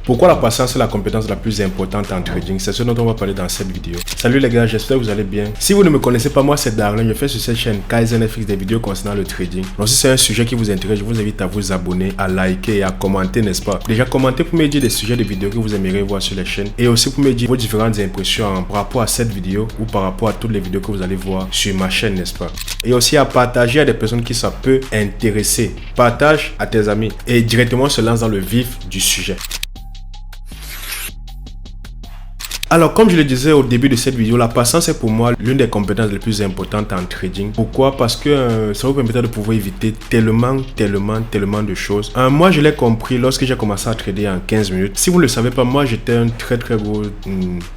Pourquoi la patience est la compétence la plus importante en trading? C'est ce dont on va parler dans cette vidéo. Salut les gars, j'espère que vous allez bien. Si vous ne me connaissez pas, moi c'est Darlin, je fais sur cette chaîne KaizenFX des vidéos concernant le trading. Donc si c'est un sujet qui vous intéresse, je vous invite à vous abonner, à liker et à commenter, n'est-ce pas? Déjà commentez pour me dire des sujets de vidéos que vous aimeriez voir sur la chaîne et aussi pour me dire vos différentes impressions par rapport à cette vidéo ou par rapport à toutes les vidéos que vous allez voir sur ma chaîne, n'est-ce pas? Et aussi à partager à des personnes qui ça peut intéresser. Partage à tes amis et directement se lance dans le vif du sujet. Alors, comme je le disais au début de cette vidéo, la patience est pour moi l'une des compétences les plus importantes en trading. Pourquoi? Parce que ça vous permet de pouvoir éviter tellement de choses. Moi, je l'ai compris lorsque j'ai commencé à trader en 15 minutes. Si vous ne le savez pas, moi, j'étais un très gros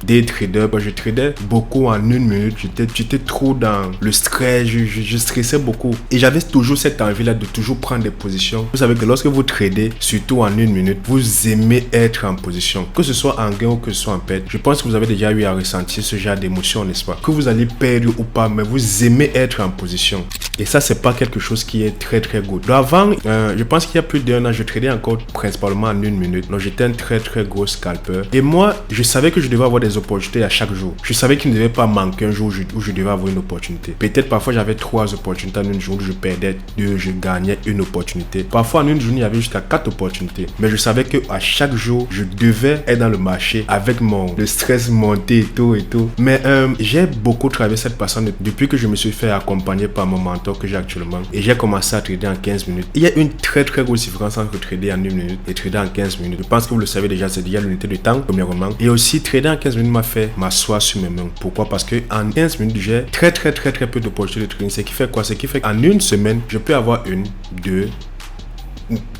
day trader. Je tradais beaucoup en 1 minute. J'étais trop dans le stress. Je stressais beaucoup. Et j'avais toujours cette envie-là de toujours prendre des positions. Vous savez que lorsque vous tradez, surtout en 1 minute, vous aimez être en position. Que ce soit en gain ou que ce soit en perte. Je pense que vous avez déjà eu à ressentir ce genre d'émotion, n'est-ce pas? Que vous allez perdre ou pas, mais vous aimez être en position. Et ça, c'est pas quelque chose qui est très good. Donc avant, je pense qu'il y a plus d'1 an, je tradais encore principalement en 1 minute. Donc j'étais un très gros scalper. Et moi, je savais que je devais avoir des opportunités à chaque jour. Je savais qu'il ne devait pas manquer un jour où je devais avoir une opportunité. Peut-être parfois j'avais 3 opportunités en une journée, je perdais 2, je gagnais une opportunité. Parfois en une journée, il y avait jusqu'à 4 opportunités. Mais je savais que à chaque jour, je devais être dans le marché avec le stress monté et tout. Mais j'ai beaucoup travaillé cette patience depuis que je me suis fait accompagner par mon mentor que j'ai actuellement. Et j'ai commencé à trader en 15 minutes. Il y a une très grosse différence entre trader en 1 minute et trader en 15 minutes. Je pense que vous le savez déjà, c'est déjà l'unité de temps, premièrement. Et aussi, trader en 15 minutes m'a fait m'asseoir sur mes mains. Pourquoi? Parce que en 15 minutes, j'ai très peu d'opportunités de trading. Ce qui fait quoi? Ce qui fait qu'en une semaine, je peux avoir 1, 2,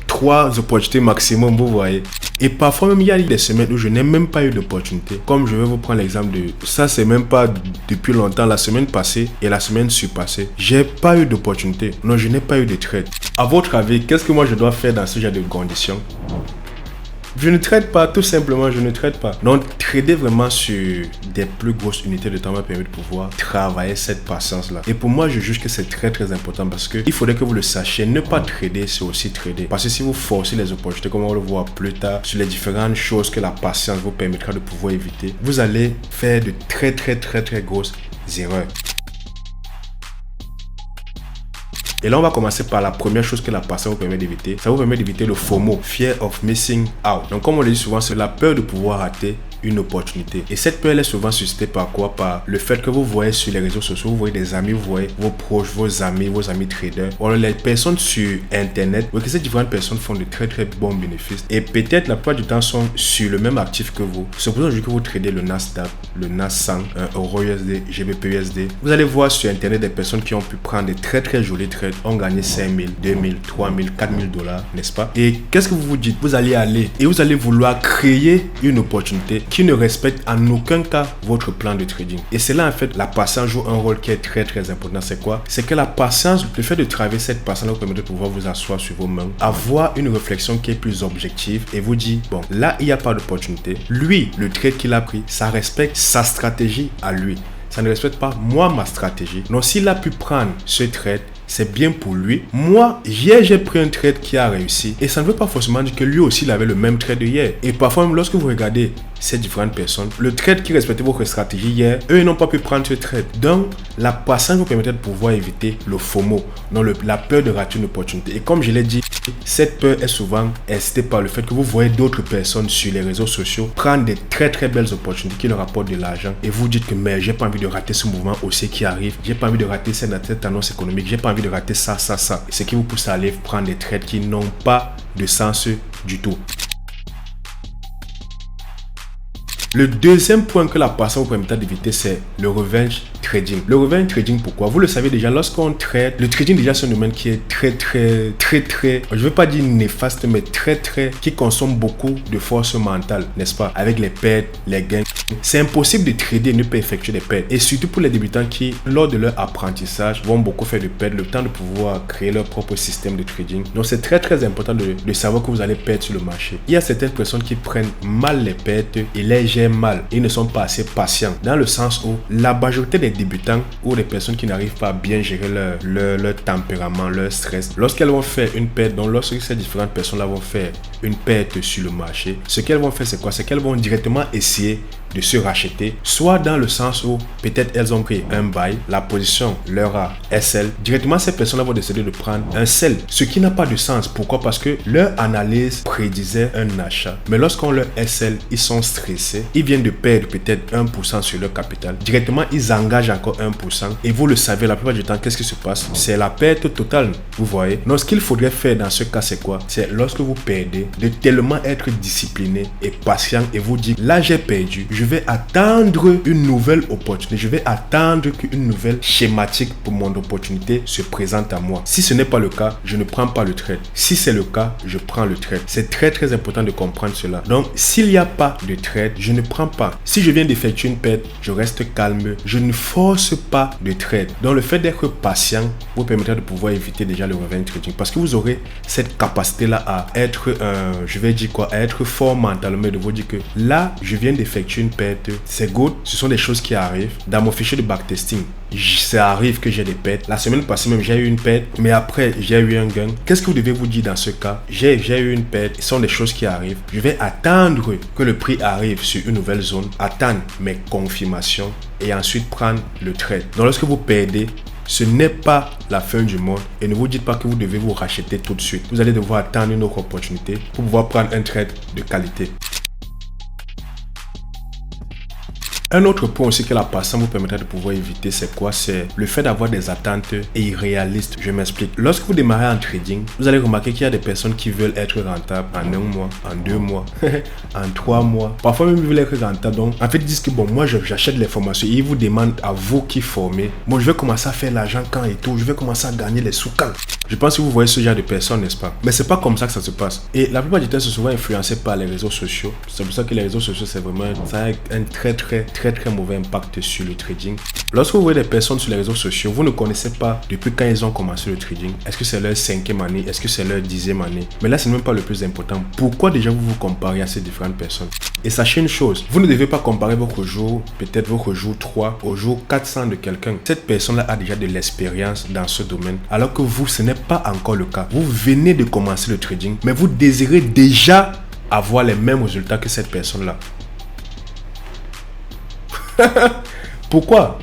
3 opportunités maximum, vous voyez. Et parfois même il y a des semaines où je n'ai même pas eu d'opportunité. Comme je vais vous prendre l'exemple de ça, c'est même pas depuis longtemps, la semaine passée et la semaine surpassée, j'ai pas eu d'opportunité. Non, je n'ai pas eu de trade. À votre avis, qu'est-ce que moi je dois faire dans ce genre de conditions? Je ne trade pas, tout simplement, je ne trade pas. Donc, trader vraiment sur des plus grosses unités de temps m'a permis de pouvoir travailler cette patience-là. Et pour moi, je juge que c'est très important parce que il faudrait que vous le sachiez. Ne pas trader, c'est aussi trader. Parce que si vous forcez les opportunités, comme on va le voir plus tard, sur les différentes choses que la patience vous permettra de pouvoir éviter, vous allez faire de très grosses erreurs. Et là, on va commencer par la première chose que la patience vous permet d'éviter. Ça vous permet d'éviter le FOMO, Fear of Missing Out. Donc, comme on le dit souvent, c'est la peur de pouvoir rater une opportunité. Et cette peur, elle est souvent suscitée par quoi? Par le fait que vous voyez sur les réseaux sociaux, vous voyez des amis, vous voyez vos proches, vos amis traders. Or, les personnes sur Internet, vous voyez que ces différentes personnes font de très bons bénéfices. Et peut-être la plupart du temps sont sur le même actif que vous. C'est pour ça que vous tradez le Nasdaq, le NAS 100, EURUSD, GBP/USD. Vous allez voir sur Internet des personnes qui ont pu prendre des très jolis trades, ont gagné 5 000, 2 000, 3 000, 4 000 $, n'est-ce pas? Et qu'est-ce que vous vous dites? Vous allez aller et vous allez vouloir créer une opportunité qui ne respecte en aucun cas votre plan de trading. Et c'est là en fait la patience joue un rôle qui est très important. C'est quoi? C'est que la patience, le fait de travailler cette patience vous permet de pouvoir vous asseoir sur vos mains, avoir une réflexion qui est plus objective et vous dire, bon, là il n'y a pas d'opportunité. Lui, le trade qu'il a pris, ça respecte sa stratégie à lui. Ça ne respecte pas moi ma stratégie. Donc s'il a pu prendre ce trade, c'est bien pour lui. Moi, hier, j'ai pris un trade qui a réussi. Et ça ne veut pas forcément dire que lui aussi, il avait le même trade de hier. Et parfois, même lorsque vous regardez ces différentes personnes, le trade qui respectait votre stratégie hier, eux, ils n'ont pas pu prendre ce trade. Donc, la patience vous permettait de pouvoir éviter le FOMO, donc la peur de rater une opportunité. Et comme je l'ai dit, cette peur est souvent incitée par le fait que vous voyez d'autres personnes sur les réseaux sociaux prendre des très belles opportunités qui leur apportent de l'argent. Et vous dites que, mais j'ai pas envie de rater ce mouvement haussier qui arrive. J'ai pas envie de rater cette annonce économique. J'ai pas envie de rater ça. Ce qui vous pousse à aller prendre des trades qui n'ont pas de sens du tout. Le deuxième point que la patience vous permet d'éviter, c'est le revenge trading. Le revenge trading, pourquoi? Vous le savez déjà, lorsqu'on trade, le trading déjà c'est un domaine qui est très, je ne veux pas dire néfaste, mais qui consomme beaucoup de force mentale, n'est-ce pas? Avec les pertes, les gains. C'est impossible de trader et ne pas effectuer des pertes. Et surtout pour les débutants qui, lors de leur apprentissage, vont beaucoup faire de pertes, le temps de pouvoir créer leur propre système de trading. Donc c'est important de savoir que vous allez perdre sur le marché. Il y a certaines personnes qui prennent mal les pertes et les gèrent mal. Ils ne sont pas assez patients. Dans le sens où la majorité des débutants ou des personnes qui n'arrivent pas à bien gérer leur tempérament, leur stress, lorsqu'elles vont faire une perte, donc lorsque ces différentes personnes-là vont faire une perte sur le marché, ce qu'elles vont faire, c'est quoi? C'est qu'elles vont directement essayer de se racheter, soit dans le sens où peut-être elles ont pris un buy, la position leur a SL, directement ces personnes-là vont décider de prendre un sell, ce qui n'a pas de sens. Pourquoi? Parce que leur analyse prédisait un achat, mais lorsqu'on leur SL, ils sont stressés, ils viennent de perdre peut-être 1% sur leur capital, directement ils engagent encore 1%, et vous le savez, la plupart du temps, qu'est-ce qui se passe? C'est la perte totale, vous voyez. Donc ce qu'il faudrait faire dans ce cas, c'est quoi? C'est lorsque vous perdez, de tellement être discipliné et patient et vous dire, là j'ai perdu, je vais attendre une nouvelle opportunité, je vais attendre qu'une nouvelle schématique pour mon opportunité se présente à moi. Si ce n'est pas le cas, je ne prends pas le trade. Si c'est le cas, je prends le trade. C'est très important de comprendre cela. Donc, s'il n'y a pas de trade, je ne prends pas. Si je viens d'effectuer une perte, je reste calme. Je ne force pas de trade. Donc, le fait d'être patient vous permettra de pouvoir éviter déjà le revers trading parce que vous aurez cette capacité-là à être, je vais dire quoi, à être fort mentalement, de vous dire que là, je viens d'effectuer une perte. C'est good. Ce sont des choses qui arrivent. Dans mon fichier de backtesting, ça arrive que j'ai des pertes. La semaine passée même, j'ai eu une perte, mais après, j'ai eu un gain. Qu'est-ce que vous devez vous dire dans ce cas? J'ai eu une perte. Ce sont des choses qui arrivent. Je vais attendre que le prix arrive sur une nouvelle zone, attendre mes confirmations et ensuite prendre le trade. Donc, lorsque vous perdez, ce n'est pas la fin du monde et ne vous dites pas que vous devez vous racheter tout de suite. Vous allez devoir attendre une autre opportunité pour pouvoir prendre un trade de qualité. Un autre point aussi que la patience vous permettra de pouvoir éviter, c'est quoi? C'est le fait d'avoir des attentes irréalistes. Je m'explique. Lorsque vous démarrez en trading, vous allez remarquer qu'il y a des personnes qui veulent être rentables en 1 mois, en 2 mois, en 3 mois. Parfois même ils veulent être rentables. Donc en fait ils disent que bon, moi j'achète les formations et ils vous demandent à vous qui formez. Bon, je vais commencer à faire l'argent quand et tout. Je vais commencer à gagner les sous quand. Je pense que vous voyez ce genre de personnes, n'est-ce pas? Mais c'est pas comme ça que ça se passe. Et la plupart du temps, c'est souvent influencé par les réseaux sociaux. C'est pour ça que les réseaux sociaux, c'est vraiment, ça a un très mauvais impact sur le trading. Lorsque vous voyez des personnes sur les réseaux sociaux, vous ne connaissez pas depuis quand ils ont commencé le trading. Est-ce que c'est leur 5e année? Est-ce que c'est leur 10e année? Mais là, c'est même pas le plus important. Pourquoi déjà vous vous comparez à ces différentes personnes? Et sachez une chose, vous ne devez pas comparer votre jour, peut-être votre jour 3 au jour 400 de quelqu'un. Cette personne-là a déjà de l'expérience dans ce domaine, alors que vous, ce n'est pas encore le cas. Vous venez de commencer le trading, mais vous désirez déjà avoir les mêmes résultats que cette personne-là. Pourquoi?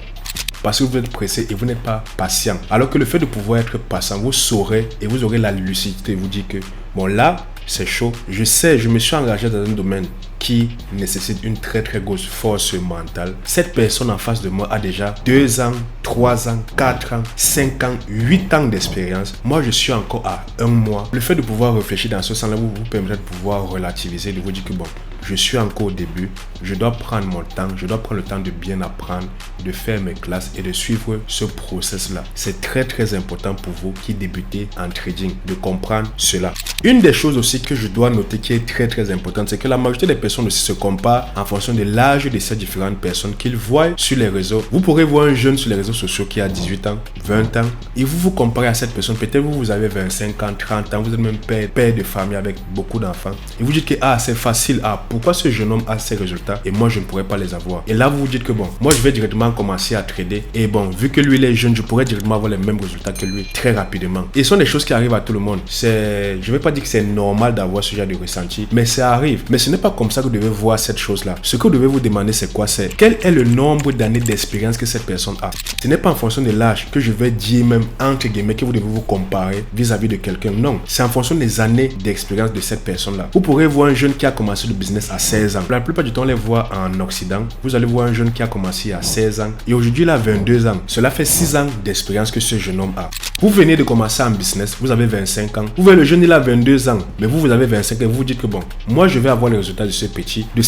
Parce que vous êtes pressé et vous n'êtes pas patient. Alors que le fait de pouvoir être patient, vous saurez et vous aurez la lucidité de vous dire que bon là, c'est chaud. Je sais, je me suis engagé dans un domaine qui nécessite une très grosse force mentale. Cette personne en face de moi a déjà 2 ans, 3 ans, 4 ans, 5 ans, 8 ans d'expérience. Moi, je suis encore à 1 mois. Le fait de pouvoir réfléchir dans ce sens-là vous permettra de pouvoir relativiser, de vous dire que bon, je suis encore au début, je dois prendre mon temps, je dois prendre le temps de bien apprendre, de faire mes classes et de suivre ce process-là. C'est très important pour vous qui débutez en trading, de comprendre cela. Une des choses aussi que je dois noter qui est très importante, c'est que la majorité des personnes aussi se comparent en fonction de l'âge de ces différentes personnes qu'ils voient sur les réseaux. Vous pourrez voir un jeune sur les réseaux sociaux qui a 18 ans, 20 ans, et vous vous comparez à cette personne. Peut-être vous avez 25 ans, 30 ans, vous êtes même père de famille avec beaucoup d'enfants. Et vous dites que c'est facile, pourquoi ce jeune homme a ces résultats et moi je ne pourrais pas les avoir? Et là vous vous dites que bon, moi je vais directement commencer à trader et bon, vu que lui il est jeune, je pourrais directement avoir les mêmes résultats que lui très rapidement. Et ce sont des choses qui arrivent à tout le monde. Je vais pas dire que c'est normal d'avoir ce genre de ressenti, mais ça arrive. Mais ce n'est pas comme ça que vous devez voir cette chose-là. Ce que vous devez vous demander, c'est quoi? C'est quel est le nombre d'années d'expérience que cette personne a. Ce n'est pas en fonction de l'âge que je vais dire même entre guillemets que vous devez vous comparer vis-à-vis de quelqu'un. Non, c'est en fonction des années d'expérience de cette personne-là. Vous pourrez voir un jeune qui a commencé le business à 16 ans. La plupart du temps, on les voit en Occident. Vous allez voir un jeune qui a commencé à 16 ans et aujourd'hui il a 22 ans. Cela fait 6 ans d'expérience que ce jeune homme a. Vous venez de commencer en business, vous avez 25 ans. Vous voyez, le jeune il a 22 ans, mais vous avez 25 ans et vous vous dites que bon, moi je vais avoir les résultats de ce petit. Je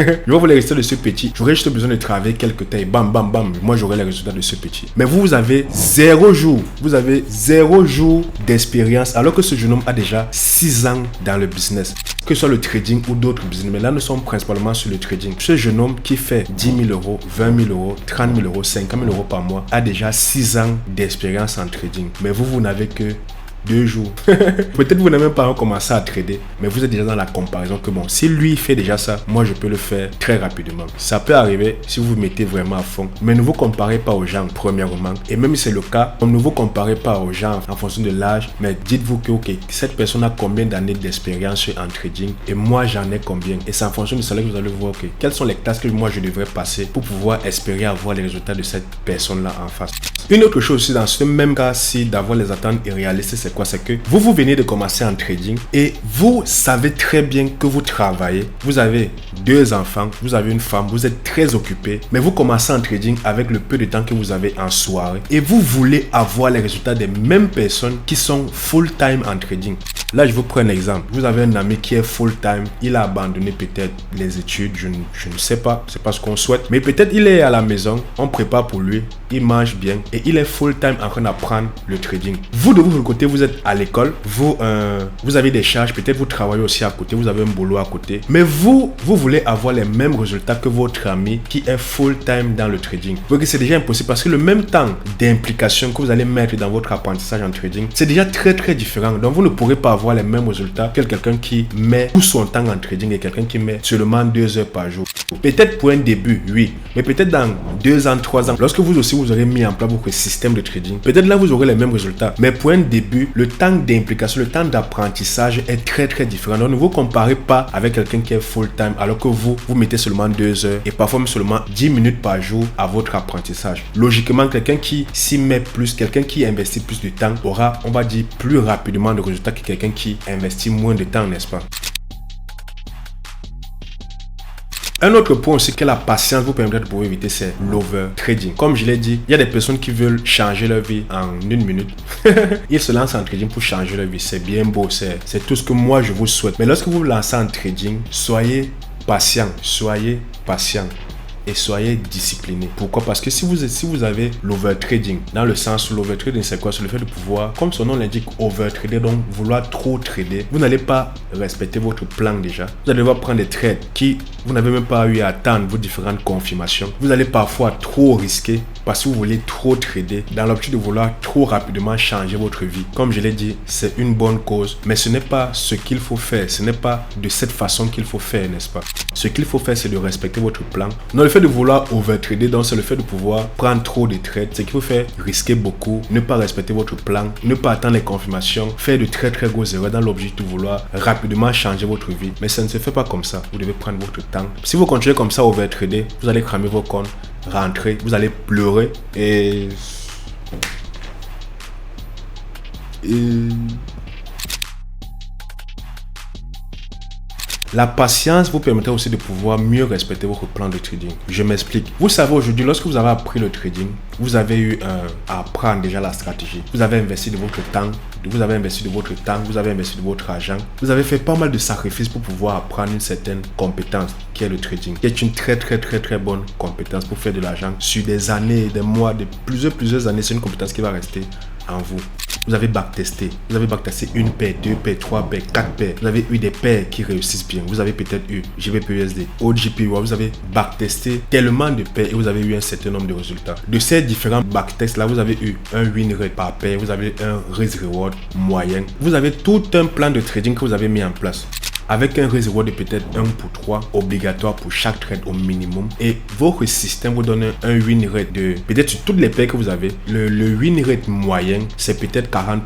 vais avoir les résultats de ce petit. J'aurai juste besoin de travailler quelques temps et bam, moi j'aurai les résultats de ce petit. Mais vous avez 0 jour. Vous avez 0 jour d'expérience alors que ce jeune homme a déjà 6 ans dans le business. Que ce soit le trading ou d'autres business, mais là nous sommes principalement sur le trading. Ce jeune homme qui fait 10 000 euros, 20 000 euros, 30 000 euros, 50 000 euros par mois a déjà 6 ans d'expérience en trading. Mais vous n'avez que 2 jours. Peut-être vous n'avez même pas commencé à trader, mais vous êtes déjà dans la comparaison que bon, si lui fait déjà ça, moi je peux le faire très rapidement. Ça peut arriver si vous vous mettez vraiment à fond, mais ne vous comparez pas aux gens premièrement. Et même si c'est le cas, ne vous comparez pas aux gens en fonction de l'âge, mais dites-vous que ok, cette personne a combien d'années d'expérience en trading et moi j'en ai combien. Et c'est en fonction de cela que vous allez voir ok, quelles sont les classes que moi je devrais passer pour pouvoir espérer avoir les résultats de cette personne-là en face. Une autre chose aussi dans ce même cas-ci d'avoir les attentes irréalistes, c'est quoi? C'est que vous venez de commencer en trading et vous savez très bien que vous travaillez, vous avez 2 enfants, vous avez une femme, vous êtes très occupé, mais vous commencez en trading avec le peu de temps que vous avez en soirée et vous voulez avoir les résultats des mêmes personnes qui sont full-time en trading. Là, je vous prends un exemple. Vous avez un ami qui est full-time, il a abandonné peut-être les études, je ne sais pas, c'est pas ce qu'on souhaite, mais peut-être il est à la maison, on prépare pour lui, il mange bien et il est full-time en train d'apprendre le trading. Vous, de votre côté, vous êtes à l'école, vous avez des charges, peut-être vous travaillez aussi à côté, vous avez un boulot à côté, mais vous voulez avoir les mêmes résultats que votre ami qui est full-time dans le trading. Donc c'est déjà impossible parce que le même temps d'implication que vous allez mettre dans votre apprentissage en trading, c'est déjà très très différent. Donc vous ne pourrez pas avoir les mêmes résultats que quelqu'un qui met tout son temps en trading et quelqu'un qui met seulement 2 heures par jour. Peut-être pour un début, oui, mais peut-être dans 2 ans, 3 ans, lorsque vous aussi vous aurez mis en place votre système de trading, peut-être là vous aurez les mêmes résultats. Mais pour un début, le temps d'implication, le temps d'apprentissage est très très différent. Donc ne vous comparez pas avec quelqu'un qui est full-time alors que vous mettez seulement 2 heures et parfois même seulement 10 minutes par jour à votre apprentissage. Logiquement, quelqu'un qui s'y met plus, quelqu'un qui investit plus de temps aura, on va dire, plus rapidement de résultats que quelqu'un qui investit moins de temps, n'est-ce pas? Un autre point aussi que la patience vous permettra de pouvoir éviter, c'est l'over-trading. Comme je l'ai dit, il y a des personnes qui veulent changer leur vie en 1 minute. Ils se lancent en trading pour changer leur vie. C'est bien beau, c'est tout ce que moi je vous souhaite. Mais lorsque vous vous lancez en trading, soyez patient, et soyez discipliné. Pourquoi? Parce que si vous avez l'overtrading, dans le sens où l'overtrading c'est quoi? C'est le fait de pouvoir, comme son nom l'indique, overtrader, donc vouloir trop trader. Vous n'allez pas respecter votre plan déjà. Vous allez devoir prendre des trades qui vous n'avez même pas eu à attendre vos différentes confirmations. Vous allez parfois trop risquer parce que vous voulez trop trader dans l'objectif de vouloir trop rapidement changer votre vie. Comme je l'ai dit, c'est une bonne cause, mais ce n'est pas ce qu'il faut faire. Ce n'est pas de cette façon qu'il faut faire, n'est-ce pas? Ce qu'il faut faire, c'est de respecter votre plan. Non, le fait de vouloir overtrader, donc c'est le fait de pouvoir prendre trop de trades. C'est qu'il faut faire risquer beaucoup, ne pas respecter votre plan, ne pas attendre les confirmations, faire de très très grosses erreurs dans l'objectif de vouloir rapidement changer votre vie. Mais ça ne se fait pas comme ça. Vous devez prendre votre temps. Si vous continuez comme ça à overtrader, vous allez cramer vos comptes, rentrer, vous allez pleurer et la patience vous permettra aussi de pouvoir mieux respecter votre plan de trading. Je m'explique. Vous savez, aujourd'hui, lorsque vous avez appris le trading, vous avez eu à apprendre déjà la stratégie. Vous avez investi de votre temps, vous avez investi de votre argent. Vous avez fait pas mal de sacrifices pour pouvoir apprendre une certaine compétence qui est le trading, qui est une très bonne compétence pour faire de l'argent sur des années, des mois, de plusieurs années. C'est une compétence qui va rester en vous. Vous avez backtesté. Vous avez backtesté 1 paire, 2 paires, 3 paires, 4 paires. Vous avez eu des paires qui réussissent bien. Vous avez peut-être eu GBPUSD, OGPU. Vous avez backtesté tellement de paires et vous avez eu un certain nombre de résultats. De ces différents backtests là, vous avez eu un win rate par paire. Vous avez un risk reward moyen. Vous avez tout un plan de trading que vous avez mis en place, avec un risk reward de peut-être 1 pour 3 obligatoire pour chaque trade au minimum, et votre système vous donne un win rate de peut-être sur toutes les paires que vous avez. Le win rate moyen c'est peut-être 40%,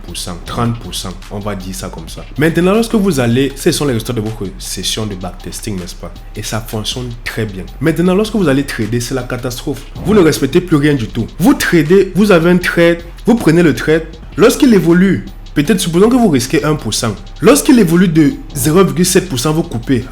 30%, on va dire ça comme ça. Maintenant, lorsque vous allez, ce sont les résultats de votre session de backtesting, n'est-ce pas? Et ça fonctionne très bien. Maintenant, lorsque vous allez trader, c'est la catastrophe. Vous ne respectez plus rien du tout. Vous tradez, vous avez un trade, vous prenez le trade, lorsqu'il évolue, peut-être supposons que vous risquez 1%. Lorsqu'il évolue de 0,7%, vous coupez.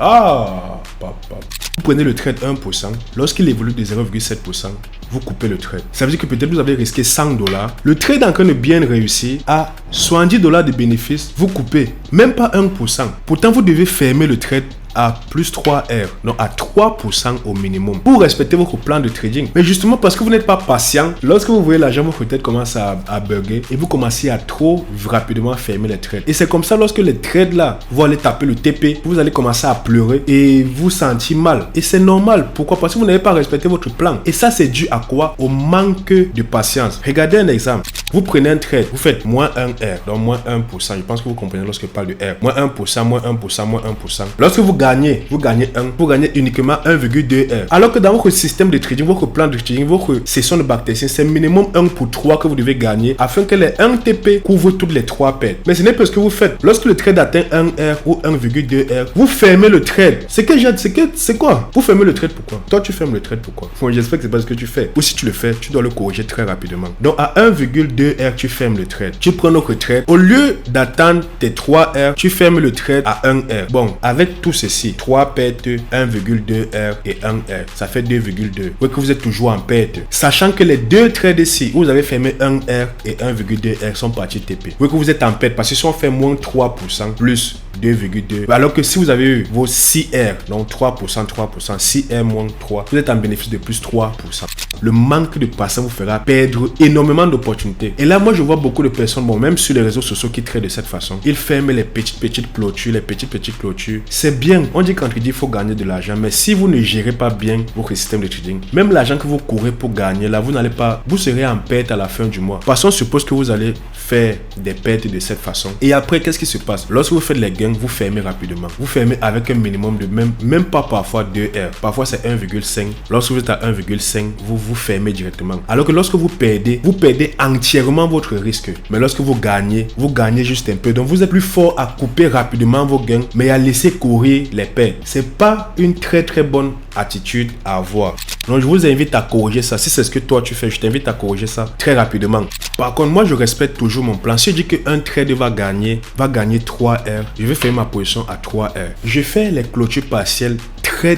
Vous prenez le trade 1%. Lorsqu'il évolue de 0,7%, vous coupez le trade. Ça veut dire que peut-être vous avez risqué $100. Le trade est en train de bien réussir. À $70 de bénéfice, vous coupez. Même pas 1%. Pourtant, vous devez fermer le trade à plus 3R, donc à 3% au minimum pour respecter votre plan de trading. Mais justement parce que vous n'êtes pas patient, lorsque vous voyez l'argent, votre tête commence à bugger et vous commencez à trop rapidement fermer les trades. Et c'est comme ça lorsque les trades là, vous allez taper le TP, vous allez commencer à pleurer et vous sentir mal. Et c'est normal. Pourquoi? Parce que vous n'avez pas respecté votre plan. Et ça, c'est dû à quoi? Au manque de patience. Regardez un exemple. Vous prenez un trade, vous faites moins 1R, donc moins 1%. Je pense que vous comprenez lorsque je parle de R. Moins 1%, moins 1%, moins 1%. Lorsque vous gagnez 1, vous gagnez uniquement 1,2R. Alors que dans votre système de trading, votre plan de trading, votre session de backtesting, c'est minimum 1 pour 3 que vous devez gagner afin que les 1 TP couvrent toutes les 3 pertes. Mais ce n'est pas ce que vous faites. Lorsque le trade atteint 1R ou 1,2R, vous fermez le trade. C'est quoi? Vous fermez le trade pourquoi? Toi, tu fermes le trade pourquoi? Bon, j'espère que c'est pas ce que tu fais. Ou si tu le fais, tu dois le corriger très rapidement. Donc, à 1,2R, tu fermes le trade. Tu prends notre trade. Au lieu d'attendre tes 3R, tu fermes le trade à 1R. Bon, avec tout ceci, 3 pertes, 1,2R et 1R, ça fait 2,2. Vous que vous êtes toujours en perte. Sachant que les deux trades ici, où vous avez fermé 1R et 1,2R sont partis TP. Vous que vous êtes en perte parce que si on fait moins 3% plus 2,2, alors que si vous avez eu vos 6R, donc 3%, 6R moins 3, vous êtes en bénéfice de plus 3%. Le manque de patience vous fera perdre énormément d'opportunités. Et là, moi, je vois beaucoup de personnes, bon, même sur les réseaux sociaux qui traitent de cette façon, ils ferment les petites clôtures, les petites clôtures. C'est bien. On dit qu'en trading, il faut gagner de l'argent. Mais si vous ne gérez pas bien votre système de trading, même l'argent que vous courez pour gagner, là, vous serez en perte à la fin du mois. Parce qu'on suppose que vous allez faire des pertes de cette façon. Et après, qu'est-ce qui se passe? Lorsque vous faites les gains, vous fermez rapidement. Vous fermez avec un minimum de même pas parfois 2R. Parfois, c'est 1,5. Lorsque vous êtes à 1,5, vous fermez directement. Alors que lorsque vous perdez entièrement votre risque. Mais lorsque vous gagnez juste un peu. Donc, vous êtes plus fort à couper rapidement vos gains, mais à laisser courir les pertes. C'est pas une très bonne attitude à avoir. Donc, je vous invite à corriger ça. Si c'est ce que toi tu fais, je t'invite à corriger ça très rapidement. Par contre, moi, je respecte toujours mon plan. Si je dis qu'un trade va gagner 3R, je vais faire ma position à 3R. Je fais les clôtures partielles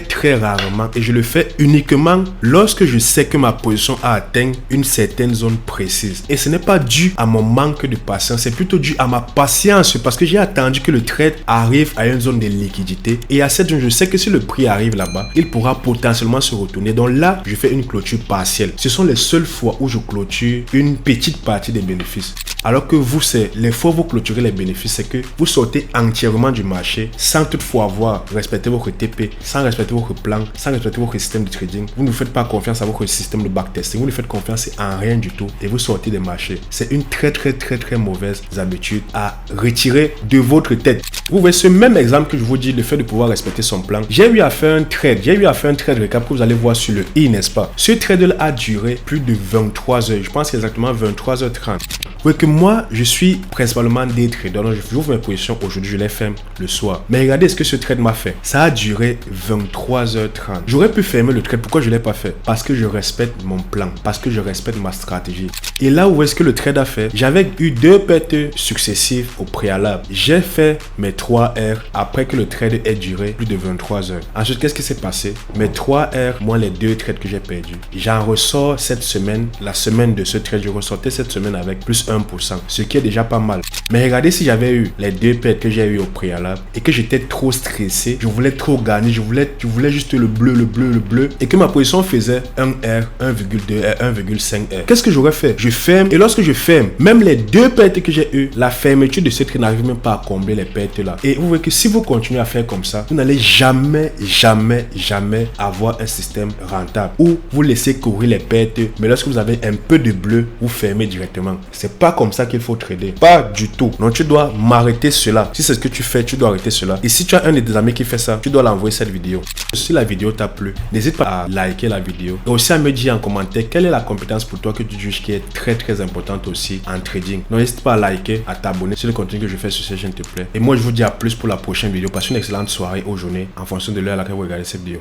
très rarement et je le fais uniquement lorsque je sais que ma position a atteint une certaine zone précise. Et ce n'est pas dû à mon manque de patience, c'est plutôt dû à ma patience parce que j'ai attendu que le trade arrive à une zone de liquidité et à cette zone, je sais que si le prix arrive là-bas, il pourra potentiellement se retourner. Donc là, je fais une clôture partielle. Ce sont les seules fois où je clôture une petite partie des bénéfices. Alors que vous, c'est les fois où vous clôturez les bénéfices, c'est que vous sortez entièrement du marché sans toutefois avoir respecté votre TP, sans respecter votre plan, sans respecter votre système de trading. Vous ne faites pas confiance à votre système de backtesting. Vous ne faites confiance en rien du tout et vous sortez des marchés. C'est une très mauvaise habitude à retirer de votre tête. Vous voyez ce même exemple que je vous dis, le fait de pouvoir respecter son plan. J'ai eu à faire un trade récap que vous allez voir sur le i, n'est-ce pas? Ce trade a duré plus de 23 heures. Je pense exactement 23h30. Vous voyez que moi, je suis principalement day trader. Donc, j'ouvre mes positions aujourd'hui, je les ferme le soir. Mais regardez ce que ce trade m'a fait. Ça a duré 23h30. J'aurais pu fermer le trade. Pourquoi je ne l'ai pas fait? Parce que je respecte mon plan. Parce que je respecte ma stratégie. Et là où est-ce que le trade a fait? J'avais eu 2 pertes successives au préalable. J'ai fait mes 3R après que le trade ait duré plus de 23 heures. Ensuite, qu'est-ce qui s'est passé? Mes 3R, moins les 2 trades que j'ai perdus. J'en ressors cette semaine, la semaine de ce trade, je ressortais cette semaine avec plus 1%, ce qui est déjà pas mal. Mais regardez, si j'avais eu les 2 pertes que j'ai eu au préalable et que j'étais trop stressé, je voulais trop gagner, je voulais juste le bleu et que ma position faisait 1R, 1,2R, 1,5R. Qu'est-ce que j'aurais fait? Je ferme et lorsque je ferme, même les 2 pertes que j'ai eues, la fermeture de ce trade n'arrive même pas à combler les pertes là. Et vous voyez que si vous continuez à faire comme ça, vous n'allez jamais avoir un système rentable où vous laissez courir les pertes, mais lorsque vous avez un peu de bleu, vous fermez directement. C'est pas comme ça qu'il faut trader. Pas du tout. Donc tu dois m'arrêter cela. Si c'est ce que tu fais, tu dois arrêter cela. Et si tu as un de tes amis qui fait ça, tu dois l'envoyer cette vidéo. Si la vidéo t'a plu, n'hésite pas à liker la vidéo et aussi à me dire en commentaire quelle est la compétence pour toi que tu juges qui est très importante aussi en trading. Donc n'hésite pas à liker, à t'abonner sur le contenu que je fais sur cette chaîne, te plaît. Et moi je vous dis à plus pour la prochaine vidéo. Passez une excellente soirée ou journée en fonction de l'heure à laquelle vous regardez cette vidéo.